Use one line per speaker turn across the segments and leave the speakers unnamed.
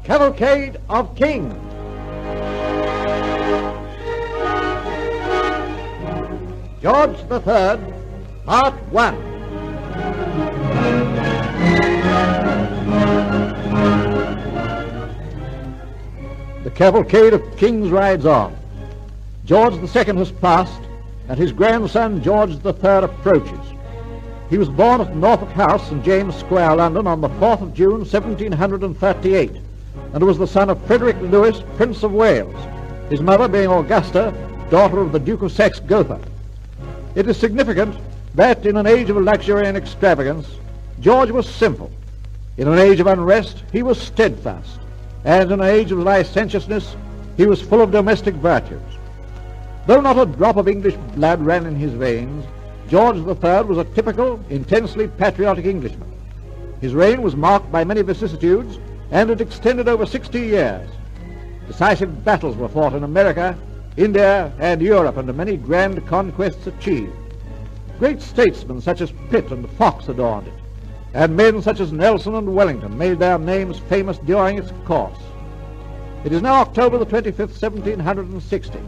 Cavalcade of Kings. George III, Part 1. The Cavalcade of Kings rides on. George II has passed, and his grandson George III approaches. He was born at Norfolk House, St. James Square, London, on the 4th of June, 1738, and was the son of Frederick Lewis, Prince of Wales, his mother being Augusta, daughter of the Duke of Saxe-Gotha. It is significant that in an age of luxury and extravagance, George was simple. In an age of unrest, he was steadfast, and in an age of licentiousness, he was full of domestic virtues. Though not a drop of English blood ran in his veins, George III was a typical, intensely patriotic Englishman. His reign was marked by many vicissitudes, and it extended over 60 years. Decisive battles were fought in America, India, and Europe, and many grand conquests achieved. Great statesmen such as Pitt and Fox adorned it, and men such as Nelson and Wellington made their names famous during its course. It is now October the 25th, 1760,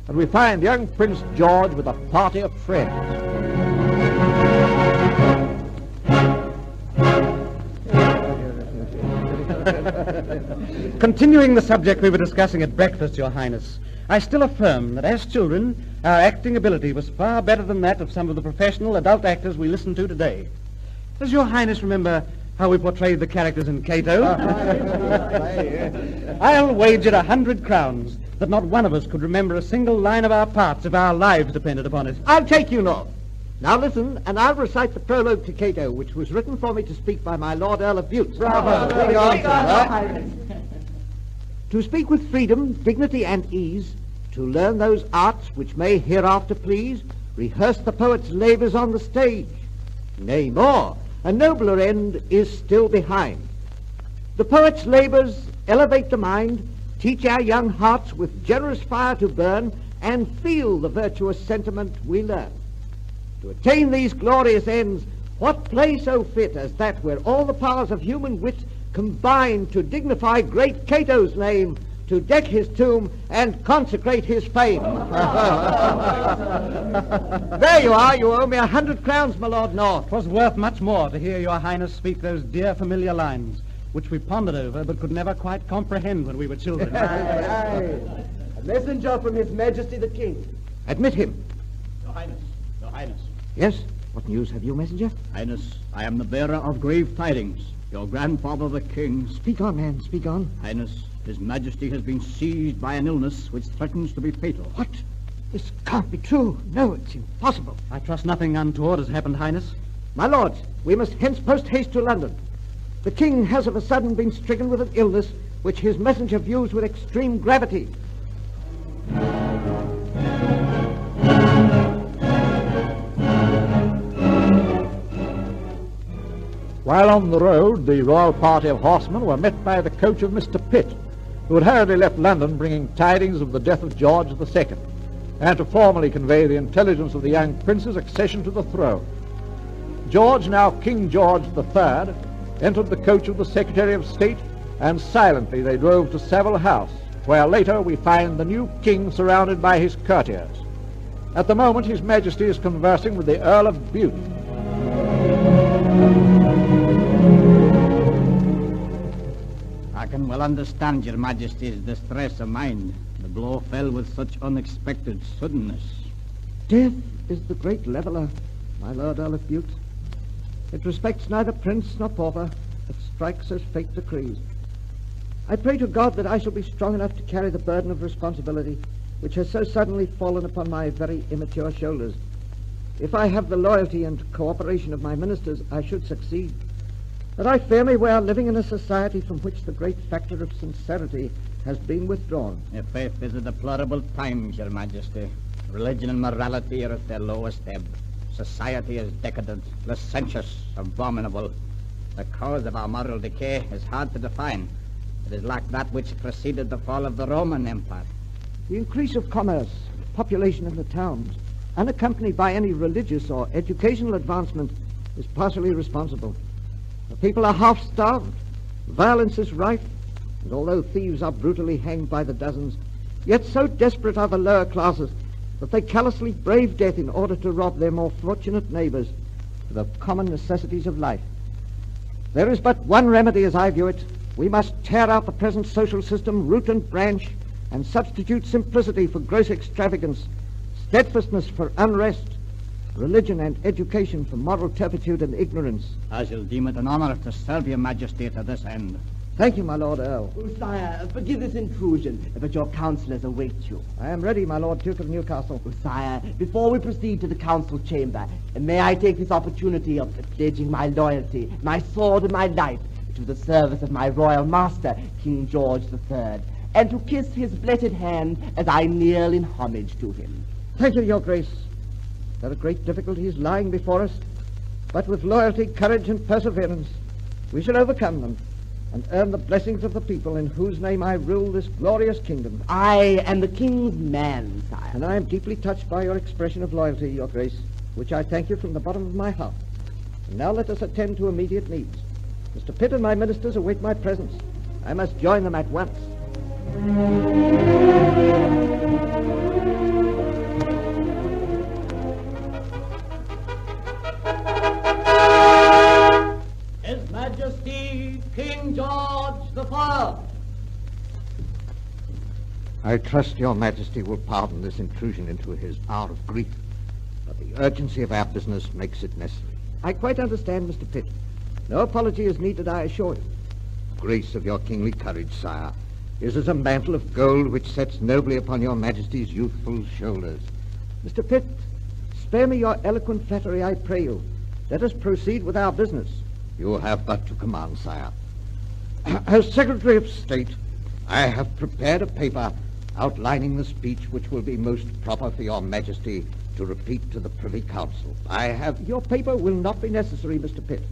and we find young Prince George with a party of friends.
Continuing the subject we were discussing at breakfast, Your Highness, I still affirm that as children, our acting ability was far better than that of some of the professional adult actors we listen to today. Does Your Highness remember how we portrayed the characters in Cato? I'll wager 100 crowns that not one of us could remember a single line of our parts if our lives depended upon it.
I'll take you, North. Now listen, and I'll recite the prologue to Cato, which was written for me to speak by my Lord Earl of Bute.
Bravo.
To speak with freedom, dignity, and ease, to learn those arts which may hereafter please, rehearse the poet's labours on the stage. Nay, more, a nobler end is still behind. The poet's labours elevate the mind, teach our young hearts with generous fire to burn, and feel the virtuous sentiment we learn. To attain these glorious ends, what place so fit as that where all the powers of human wit combine to dignify great Cato's name, to deck his tomb and consecrate his fame. There you are. You owe me 100 crowns, my Lord North.
'Twas worth much more to hear Your Highness speak those dear familiar lines, which we pondered over but could never quite comprehend when we were children.
A messenger from His Majesty the King. Admit him.
Your Highness. Your Highness.
Yes? What news have you, messenger?
Highness, I am the bearer of grave tidings. Your grandfather the King...
Speak on, man, speak on.
Highness, His Majesty has been seized by an illness which threatens to be fatal.
What? This can't be true. No, it's impossible.
I trust nothing untoward has happened, Highness.
My lords, we must hence post-haste to London. The King has of a sudden been stricken with an illness which his messenger views with extreme gravity. While on the road, the royal party of horsemen were met by the coach of Mr. Pitt, who had hurriedly left London bringing tidings of the death of George II, and to formally convey the intelligence of the young prince's accession to the throne. George, now King George III, entered the coach of the Secretary of State, and silently they drove to Savile House, where later we find the new king surrounded by his courtiers. At the moment, His Majesty is conversing with the Earl of Bute.
I can well understand Your Majesty's distress of mind. The blow fell with such unexpected suddenness.
Death is the great leveller, my Lord Earl of Bute. It respects neither prince nor pauper, but strikes as fate decrees. I pray to God that I shall be strong enough to carry the burden of responsibility which has so suddenly fallen upon my very immature shoulders. If I have the loyalty and cooperation of my ministers, I should succeed. But I fear me we are living in a society from which the great factor of sincerity has been withdrawn.
Your faith is a deplorable times, Your Majesty. Religion and morality are at their lowest ebb. Society is decadent, licentious, abominable. The cause of our moral decay is hard to define. It is like that which preceded the fall of the Roman Empire.
The increase of commerce, population in the towns, unaccompanied by any religious or educational advancement, is partially responsible. The people are half-starved, violence is rife,
And although thieves are brutally hanged by the dozens, yet so desperate are the lower classes that they callously brave death in order to rob their more fortunate neighbors of the common necessities of life. There is but one remedy as I view it. We must tear out the present social system root and branch and substitute simplicity for gross extravagance, steadfastness for unrest, religion and education for moral turpitude and ignorance.
I shall deem it an honor to serve your majesty to this end.
Thank you, my Lord Earl.
Oh, sire, forgive this intrusion, but your councillors await you.
I am ready, my Lord Duke of Newcastle.
Oh, sire, before we proceed to the council chamber, may I take this opportunity of pledging my loyalty, my sword and my life to the service of my royal master, King George III, and to kiss his blessed hand as I kneel in homage to him.
Thank you, Your Grace. There are great difficulties lying before us, but with loyalty, courage, and perseverance, we shall overcome them and earn the blessings of the people in whose name I rule this glorious kingdom.
I am the king's man, sire.
And I am deeply touched by your expression of loyalty, Your Grace, which I thank you from the bottom of my heart. And now let us attend to immediate needs. Mr. Pitt and my ministers await my presence. I must join them at once.
His Majesty King George III.
I trust Your Majesty will pardon this intrusion into his hour of grief, but the urgency of our business makes it necessary. I quite understand, Mr. Pitt. No apology is needed, I assure you. The grace of your kingly courage, sire, is as a mantle of gold which sets nobly upon Your Majesty's youthful shoulders. Mr. Pitt, spare me your eloquent flattery, I pray you. Let us proceed with our business. You have but to command, sire. As Secretary of State, I have prepared a paper outlining the speech which will be most proper for Your Majesty to repeat to the Privy Council. Your paper will not be necessary, Mr. Pitt.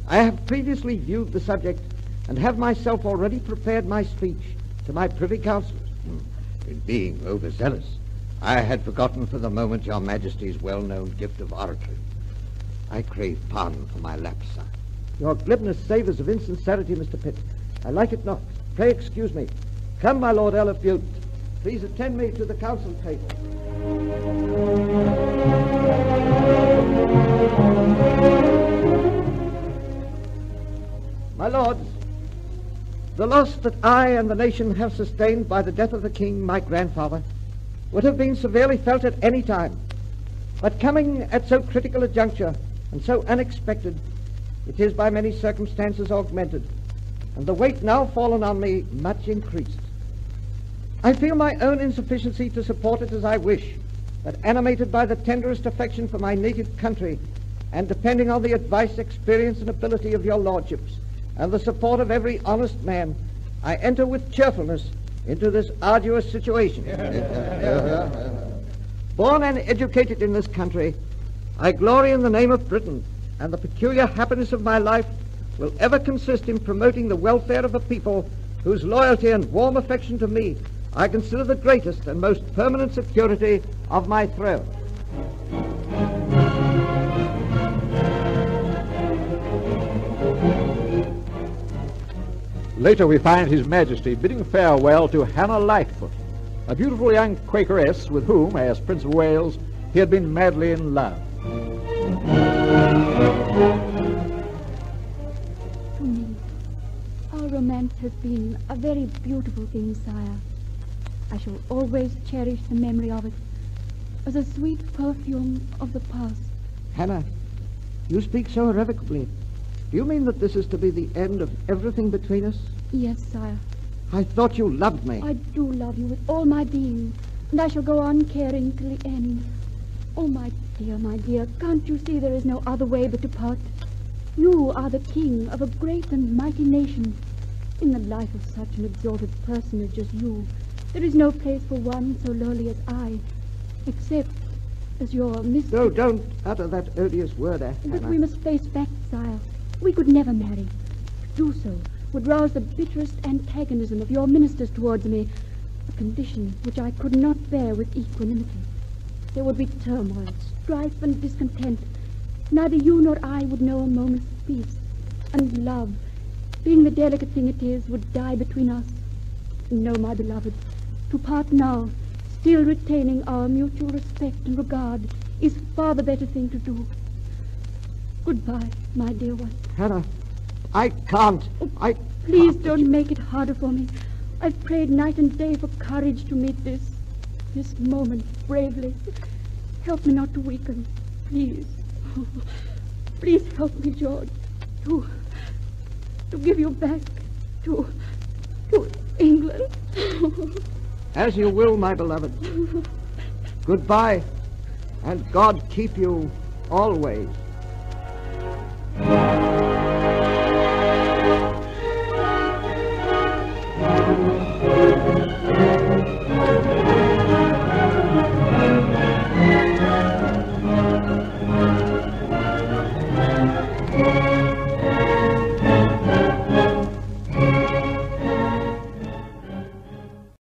I have previously viewed the subject and have myself already prepared my speech to my Privy Councillors. In being overzealous, I had forgotten for the moment Your Majesty's well-known gift of oratory. I crave pardon for my lapse, sire. Your glibness savours of insincerity, Mr. Pitt. I like it not. Pray excuse me. Come, my Lord Earl of Bute. Please attend me to the council table. My lords, the loss that I and the nation have sustained by the death of the king, my grandfather, would have been severely felt at any time. But coming at so critical a juncture and so unexpected, it is by many circumstances augmented, and the weight now fallen on me much increased. I feel my own insufficiency to support it as I wish, but animated by the tenderest affection for my native country, and depending on the advice, experience, and ability of your lordships, and the support of every honest man, I enter with cheerfulness into this arduous situation. Born and educated in this country, I glory in the name of Britain, and the peculiar happiness of my life will ever consist in promoting the welfare of a people whose loyalty and warm affection to me I consider the greatest and most permanent security of my throne.
Later we find His Majesty bidding farewell to Hannah Lightfoot, a beautiful young Quakeress with whom, as Prince of Wales, he had been madly in love.
To me, our romance has been a very beautiful thing, sire. I shall always cherish the memory of it as a sweet perfume of the past.
Hannah, you speak so irrevocably. Do you mean that this is to be the end of everything between us?
Yes, sire.
I thought you loved me.
I do love you with all my being, and I shall go on caring till the end. Oh, my dear, can't you see there is no other way but to part? You are the king of a great and mighty nation. In the life of such an exalted personage as you, there is no place for one so lowly as I, except as your mistress.
No, don't utter that odious word,
But
Hannah.
we must face facts, sire. We could never marry. To do so would rouse the bitterest antagonism of your ministers towards me, a condition which I could not bear with equanimity. There would be turmoil, strife, and discontent. Neither you nor I would know a moment's peace. And love, being the delicate thing it is, would die between us. No, my beloved, to part now, still retaining our mutual respect and regard, is far the better thing to do. Goodbye, my dear one.
Hannah, I can't.
Please don't make it harder for me. I've prayed night and day for courage to meet this moment bravely. Help me not to weaken, please. Please help me, George, to give you back to England.
As you will, my beloved. Goodbye, and God keep you always.